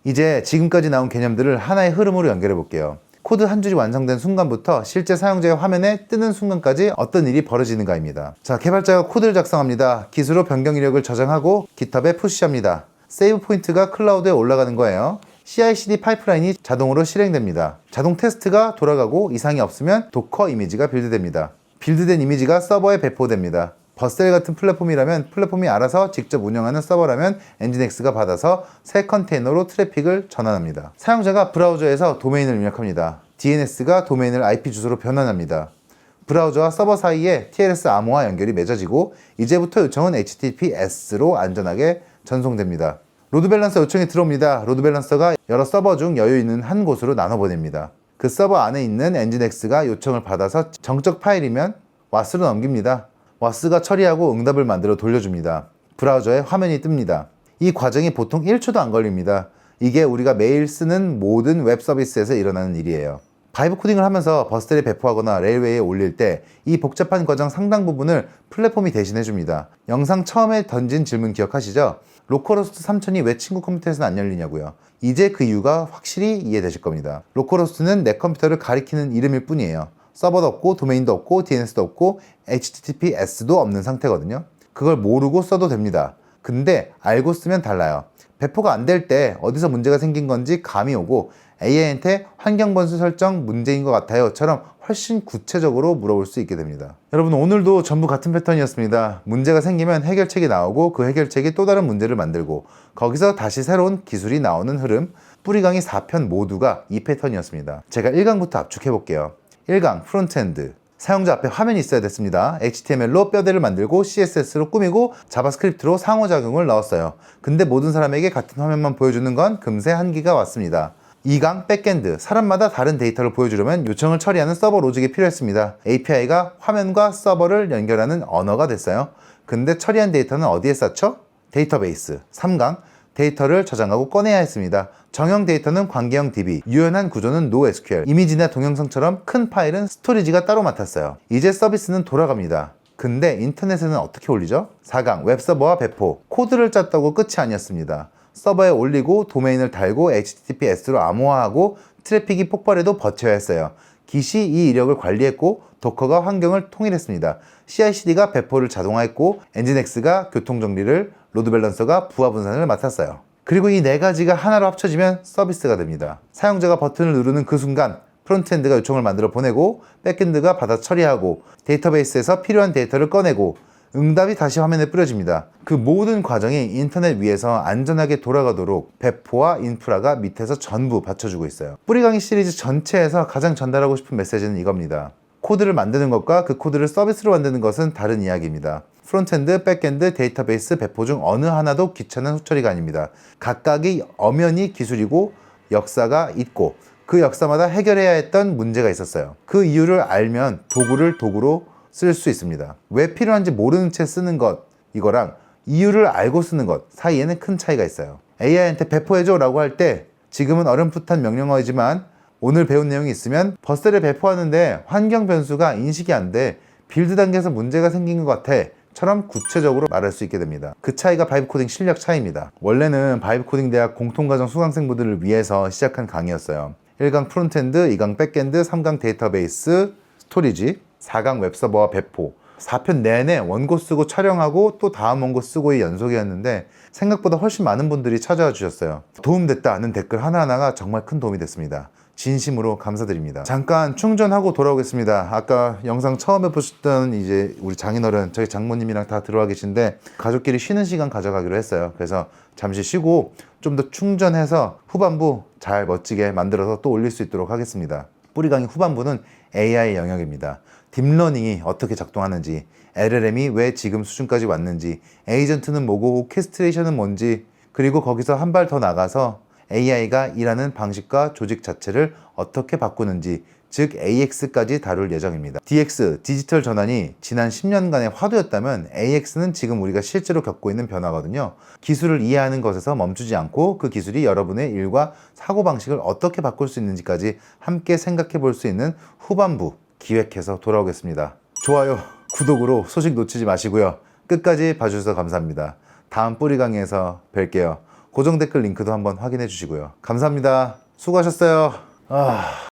이제 지금까지 나온 개념들을 하나의 흐름으로 연결해 볼게요. 코드 한 줄이 완성된 순간부터 실제 사용자의 화면에 뜨는 순간까지 어떤 일이 벌어지는가입니다. 자, 개발자가 코드를 작성합니다. 기수로 변경 이력을 저장하고 GitHub에 푸시합니다. 세이브 포인트가 클라우드에 올라가는 거예요. CI/CD 파이프라인이 자동으로 실행됩니다. 자동 테스트가 돌아가고 이상이 없으면 도커 이미지가 빌드됩니다. 빌드된 이미지가 서버에 배포됩니다. 버셀 같은 플랫폼이라면 플랫폼이 알아서 직접 운영하는 서버라면 엔진엑스가 받아서 새 컨테이너로 트래픽을 전환합니다. 사용자가 브라우저에서 도메인을 입력합니다. DNS가 도메인을 IP 주소로 변환합니다. 브라우저와 서버 사이에 TLS 암호화 연결이 맺어지고 이제부터 요청은 HTTPS로 안전하게 전송됩니다. 로드 밸런서 요청이 들어옵니다. 로드 밸런서가 여러 서버 중 여유 있는 한 곳으로 나눠 보냅니다. 그 서버 안에 있는 엔진엑스가 요청을 받아서 정적 파일이면 WAS로 넘깁니다. WAS가 처리하고 응답을 만들어 돌려줍니다. 브라우저에 화면이 뜹니다. 이 과정이 보통 1초도 안 걸립니다. 이게 우리가 매일 쓰는 모든 웹 서비스에서 일어나는 일이에요. 바이브 코딩을 하면서 버스텔에 배포하거나 레일웨이에 올릴 때 이 복잡한 과정 상당 부분을 플랫폼이 대신해 줍니다. 영상 처음에 던진 질문 기억하시죠? 로컬호스트 3000이 왜 친구 컴퓨터에서는 안 열리냐고요. 이제 그 이유가 확실히 이해되실 겁니다. 로컬호스트는 내 컴퓨터를 가리키는 이름일 뿐이에요. 서버도 없고 도메인도 없고 DNS도 없고 HTTPS도 없는 상태거든요. 그걸 모르고 써도 됩니다. 근데 알고 쓰면 달라요. 배포가 안 될 때 어디서 문제가 생긴 건지 감이 오고 AI한테 환경 번수 설정 문제인 것 같아요처럼 훨씬 구체적으로 물어볼 수 있게 됩니다. 여러분, 오늘도 전부 같은 패턴이었습니다. 문제가 생기면 해결책이 나오고 그 해결책이 또 다른 문제를 만들고 거기서 다시 새로운 기술이 나오는 흐름, 뿌리강의 4편 모두가 이 패턴이었습니다. 제가 1강부터 압축해 볼게요. 1강 프론트엔드, 사용자 앞에 화면이 있어야 됐습니다. HTML로 뼈대를 만들고 CSS로 꾸미고 자바스크립트로 상호작용을 넣었어요. 근데 모든 사람에게 같은 화면만 보여주는 건 금세 한계가 왔습니다. 2강 백엔드, 사람마다 다른 데이터를 보여주려면 요청을 처리하는 서버 로직이 필요했습니다. API가 화면과 서버를 연결하는 언어가 됐어요. 근데 처리한 데이터는 어디에 쌓죠? 데이터베이스. 3강 데이터를 저장하고 꺼내야 했습니다. 정형 데이터는 관계형 DB, 유연한 구조는 NoSQL, 이미지나 동영상처럼 큰 파일은 스토리지가 따로 맡았어요. 이제 서비스는 돌아갑니다. 근데 인터넷에는 어떻게 올리죠? 4강 웹서버와 배포, 코드를 짰다고 끝이 아니었습니다. 서버에 올리고 도메인을 달고 HTTPS로 암호화하고 트래픽이 폭발해도 버텨야 했어요. 깃이 이 이력을 관리했고 도커가 환경을 통일했습니다. CI/CD가 배포를 자동화했고 엔진X가 교통정리를, 로드밸런서가 부하 분산을 맡았어요. 그리고 이 네 가지가 하나로 합쳐지면 서비스가 됩니다. 사용자가 버튼을 누르는 그 순간 프론트엔드가 요청을 만들어 보내고 백엔드가 받아 처리하고 데이터베이스에서 필요한 데이터를 꺼내고 응답이 다시 화면에 뿌려집니다. 그 모든 과정이 인터넷 위에서 안전하게 돌아가도록 배포와 인프라가 밑에서 전부 받쳐주고 있어요. 뿌리강의 시리즈 전체에서 가장 전달하고 싶은 메시지는 이겁니다. 코드를 만드는 것과 그 코드를 서비스로 만드는 것은 다른 이야기입니다. 프론트엔드, 백엔드, 데이터베이스, 배포 중 어느 하나도 귀찮은 후처리가 아닙니다. 각각이 엄연히 기술이고 역사가 있고 그 역사마다 해결해야 했던 문제가 있었어요. 그 이유를 알면 도구를 도구로 쓸 수 있습니다. 왜 필요한지 모르는 채 쓰는 것, 이거랑 이유를 알고 쓰는 것 사이에는 큰 차이가 있어요. AI한테 배포해줘 라고 할 때 지금은 어렴풋한 명령어이지만 오늘 배운 내용이 있으면 버스를 배포하는데 환경 변수가 인식이 안 돼, 빌드 단계에서 문제가 생긴 것 같아 처럼 구체적으로 말할 수 있게 됩니다. 그 차이가 바이브 코딩 실력 차이입니다. 원래는 바이브 코딩 대학 공통과정 수강생분들을 위해서 시작한 강의였어요. 1강 프론트엔드, 2강 백엔드, 3강 데이터베이스, 스토리지, 4강 웹서버와 배포, 4편 내내 원고 쓰고 촬영하고 또 다음 원고 쓰고의 연속이었는데 생각보다 훨씬 많은 분들이 찾아와 주셨어요. 도움됐다는 댓글 하나하나가 정말 큰 도움이 됐습니다. 진심으로 감사드립니다. 잠깐 충전하고 돌아오겠습니다. 아까 영상 처음에 보셨던 이제 우리 장인어른, 저희 장모님이랑 다 들어와 계신데 가족끼리 쉬는 시간 가져가기로 했어요. 그래서 잠시 쉬고 좀 더 충전해서 후반부 잘 멋지게 만들어서 또 올릴 수 있도록 하겠습니다. 뿌리 강의 후반부는 AI 영역입니다. 딥러닝이 어떻게 작동하는지, LLM이 왜 지금 수준까지 왔는지, 에이전트는 뭐고 오케스트레이션은 뭔지, 그리고 거기서 한 발 더 나가서 AI가 일하는 방식과 조직 자체를 어떻게 바꾸는지, 즉 AX까지 다룰 예정입니다. DX, 디지털 전환이 지난 10년간의 화두였다면 AX는 지금 우리가 실제로 겪고 있는 변화거든요. 기술을 이해하는 것에서 멈추지 않고 그 기술이 여러분의 일과 사고방식을 어떻게 바꿀 수 있는지까지 함께 생각해 볼 수 있는 후반부 기획해서 돌아오겠습니다. 좋아요, 구독으로 소식 놓치지 마시고요. 끝까지 봐주셔서 감사합니다. 다음 뿌리 강의에서 뵐게요. 고정 댓글 링크도 한번 확인해 주시고요. 감사합니다. 수고하셨어요.